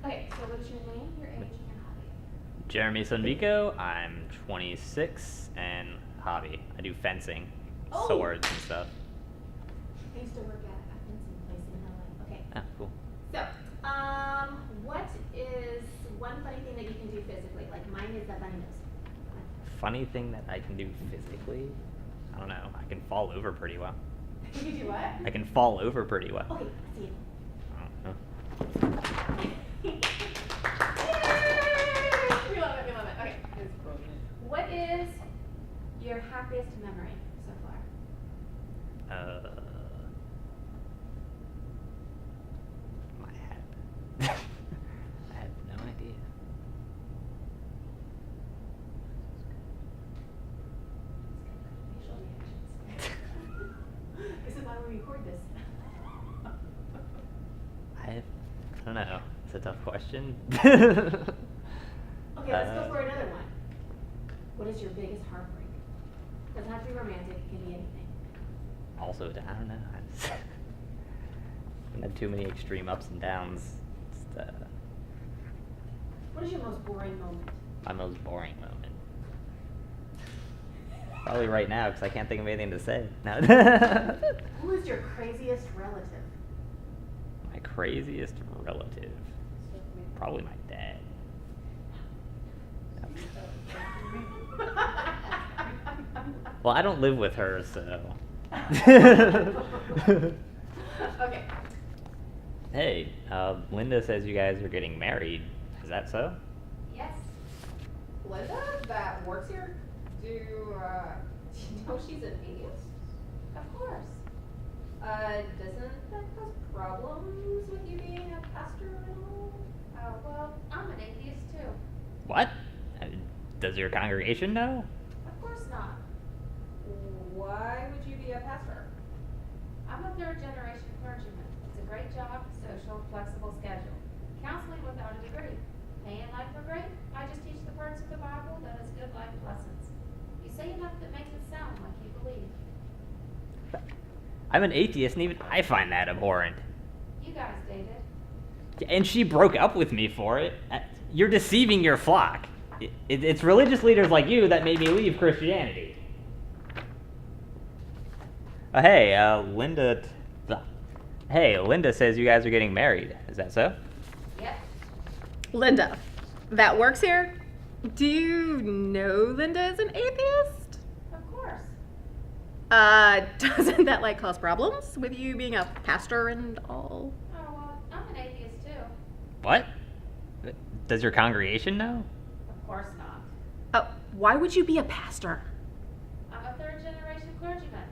Okay, so what is your name, your age, and your hobby? Jeremy Sonvico. I'm 26 and hobby. I do fencing, swords and stuff. I used to work at a fencing place in LA. Okay. Ah, cool. So, what is one funny thing that you can do physically? Like mine is a bunny nose. Funny thing that I can do physically? I don't know. I can fall over pretty well. You do what? I can fall over pretty well. Okay, let's see it. I don't know. Yay! We love it, we love it. Okay. What is your happiest memory so far? My hat. I have no idea. Facial reactions. This is why we record this. I don't know. It's a tough question. Okay, let's go for another one. What is your biggest heartbreak? Doesn't have to be romantic, it can be anything. Also, I don't know. I've had too many extreme ups and downs. It's, What is your most boring moment? my most boring moment. Probably right now, because I can't think of anything to say. No. Who is your craziest relative? My craziest relative. Probably my dad. Well, I don't live with her, so. Okay. Hey, Linda says you guys are getting married. Is that so? Yes. Linda, that works here, do you know she's an atheist? Of course. Doesn't that cause problems with you being a pastor and all? Well, I'm an atheist too. What? Does your congregation know? Of course not. Why would you be a pastor? I'm a third generation clergyman. It's a great job, social, flexible schedule. Counseling without a degree. Pay and life are great. I just teach the parts of the Bible that is good life lessons. You say enough that makes it sound like you believe. I'm an atheist, and even I find that abhorrent. You guys dated. And she broke up with me for it. You're deceiving your flock. It's religious leaders like you that made me leave Christianity. Hey, Linda. Hey, Linda says you guys are getting married. Is that so? Yep. Linda, that works here? Do you know Linda is an atheist? Of course. Doesn't that like cause problems with you being a pastor and all? Oh, well, I'm an atheist too. What? Does your congregation know? Of course not. Why would you be a pastor? I'm a third generation clergyman.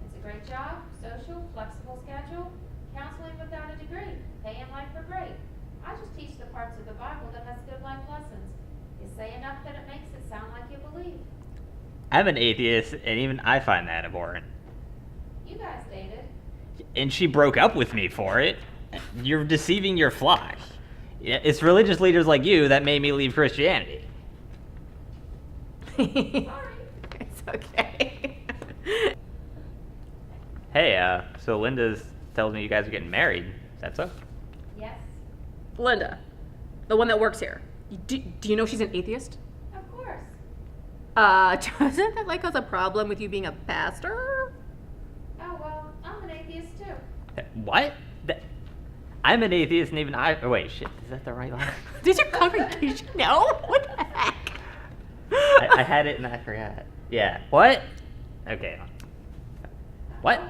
It's a great job, social, flexible schedule, counseling without a degree. Pay and life are great. I just teach the parts of the Bible that has good life lessons. You say enough that it makes it sound like you believe. I'm an atheist, and even I find that abhorrent. You guys dated. And she broke up with me for it. You're deceiving your flock. It's religious leaders like you that made me leave Christianity. Sorry. It's okay. Hey, so Linda tells me you guys are getting married. Is that so? Yes. Linda, the one that works here. Do you know she's an atheist? Of course. Doesn't that like cause a problem with you being a pastor? Oh, well, I'm an atheist too. What? I'm an atheist, and even I. Oh, wait, shit. Is that the right line? Did your congregation know? What the heck? I had it and I forgot. Yeah. What? Okay. What?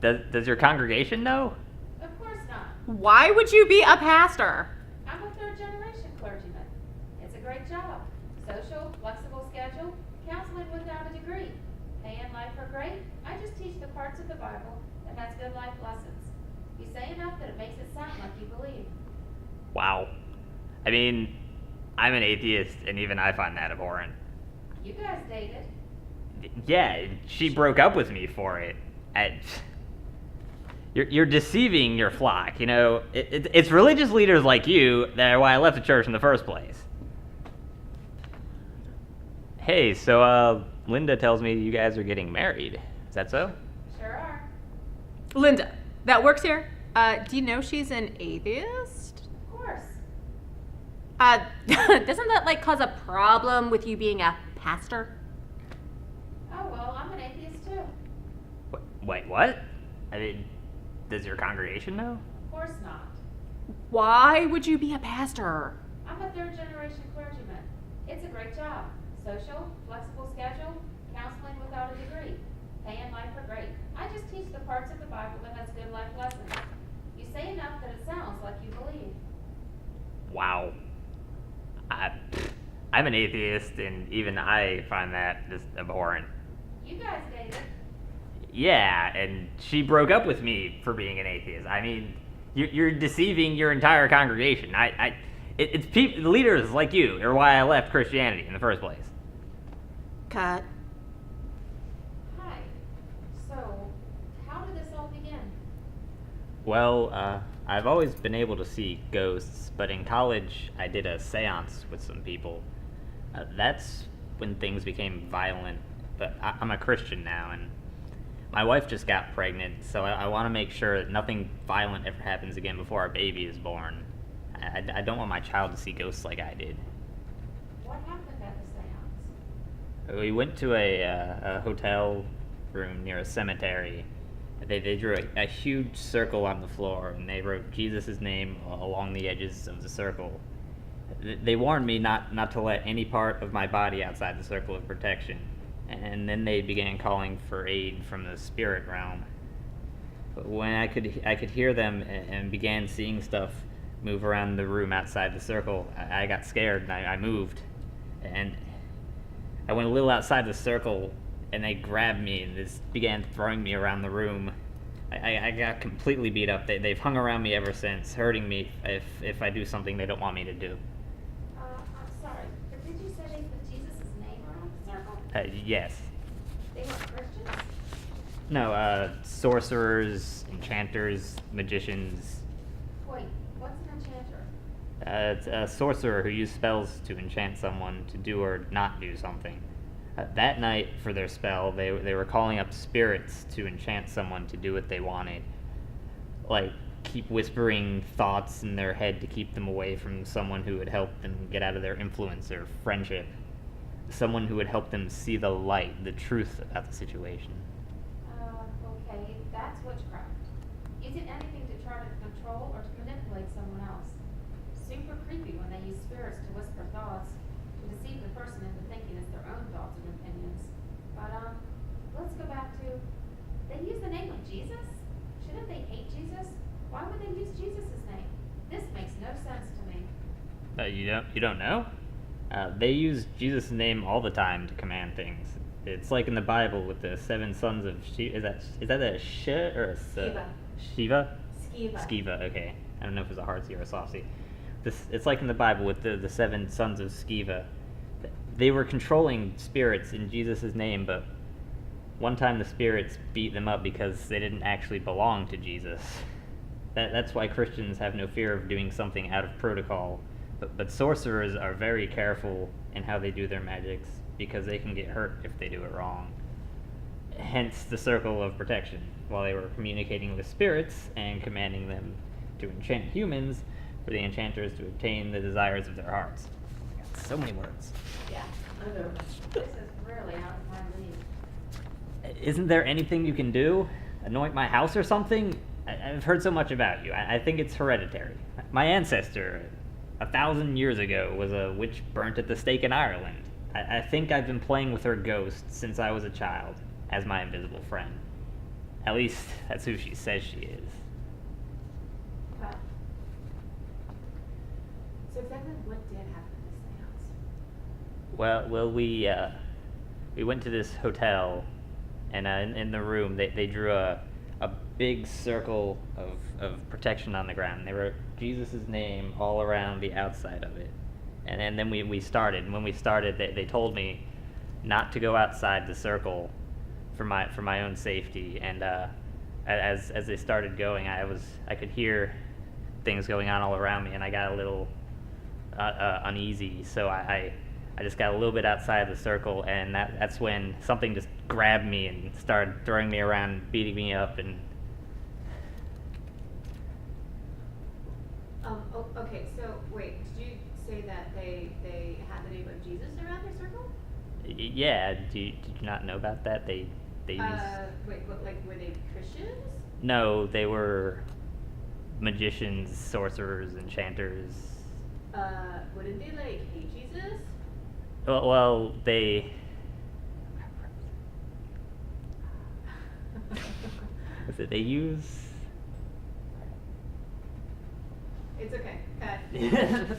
Does your congregation know? Of course not. Why would you be a pastor? I'm a third generation clergyman. It's a great job. Social, flexible schedule, counseling without a degree. Pay and life are great. I just teach the parts of the Bible that has good life lessons. You say enough that it makes it sound like you believe. Wow. I mean, I'm an atheist, and even I find that abhorrent. You guys dated. Yeah, she broke up with me for it. You're deceiving your flock. You know, it's religious leaders like you that are why I left the church in the first place. Hey, so Linda tells me you guys are getting married. Is that so? Sure are. Linda, that works here. Do you know she's an atheist? Of course. Doesn't that like cause a problem with you being a pastor? Oh, well, I'm an atheist too. Wait, what? I mean, does your congregation know? Of course not. Why would you be a pastor? I'm a third generation clergyman. It's a great job. Social, flexible schedule, counseling without a degree. Pay and life are great. I just teach the parts of the Bible that has good life lessons. You say enough that it sounds like you believe. Wow. I'm an atheist, and even I find that just abhorrent. You guys dated. Yeah, and she broke up with me for being an atheist. I mean, you're deceiving your entire congregation. It's people, leaders like you are why I left Christianity in the first place. Cut. Hi. So, how did this all begin? Well, I've always been able to see ghosts, but in college I did a seance with some people. That's when things became violent, but I'm a Christian now, and my wife just got pregnant, so I want to make sure that nothing violent ever happens again before our baby is born. I don't want my child to see ghosts like I did. What happened at the seance? We went to a hotel room near a cemetery. They drew a huge circle on the floor, and they wrote Jesus' name along the edges of the circle. They warned me not to let any part of my body outside the circle of protection, and then they began calling for aid from the spirit realm. But when I could hear them and began seeing stuff move around the room outside the circle, I got scared and I moved. And I went a little outside the circle, and they grabbed me and just began throwing me around the room. I got completely beat up. They've hung around me ever since, hurting me if I do something they don't want me to do. I'm sorry, but did you say they put Jesus' name around the circle? Yes. They were Christians? No, sorcerers, enchanters, magicians. Wait, what's an enchanter? It's a sorcerer who used spells to enchant someone to do or not do something. That night, for their spell, they were calling up spirits to enchant someone to do what they wanted. Like, keep whispering thoughts in their head to keep them away from someone who would help them get out of their influence or friendship. Someone who would help them see the light, the truth about the situation. Okay, that's witchcraft. Using anything to try to control or to manipulate someone else. Super creepy when they use spirits to whisper thoughts, to deceive the person into thinking it's their own thoughts and opinions. But, let's go back to, they use the name of Jesus? Shouldn't they hate Jesus? Why would they use Jesus' name? This makes no sense to me. You don't know? They use Jesus' name all the time to command things. It's like in the Bible with the 7 sons of Shiva. Is that a Sh or a S? Skiva. Shiva? Skiva, okay. I don't know if it's a hard C or a soft C. It's like in the Bible with the 7 sons of Skiva. They were controlling spirits in Jesus' name, but one time the spirits beat them up because they didn't actually belong to Jesus. That's why Christians have no fear of doing something out of protocol. But sorcerers are very careful in how they do their magics because they can get hurt if they do it wrong. Hence the circle of protection, while they were communicating with spirits and commanding them to enchant humans for the enchanters to obtain the desires of their hearts. So many words. Yeah, I know. This is really out of my league. Isn't there anything you can do? Anoint my house or something? I've heard so much about you. I think it's hereditary. My ancestor, 1,000 years ago, was a witch burnt at the stake in Ireland. I think I've been playing with her ghost since I was a child, as my invisible friend. At least, that's who she says she is. Cut. So exactly what did happen at this seance? Well, we went to this hotel, and in the room they drew a big circle of protection on the ground. They wrote Jesus' name all around the outside of it, and then we started. And when we started, they told me not to go outside the circle for my own safety. And as they started going, I could hear things going on all around me, and I got a little uneasy. So I just got a little bit outside the circle, and that's when something just grabbed me and started throwing me around, beating me up, and Okay, so wait, say that they had the name of Jesus around their circle? Yeah, did you not know about that? They use... Wait, what, like, were they Christians? No, they were magicians, sorcerers, enchanters. Wouldn't they, like, hate Jesus? Well, they... Was it they use... It's okay. Cut.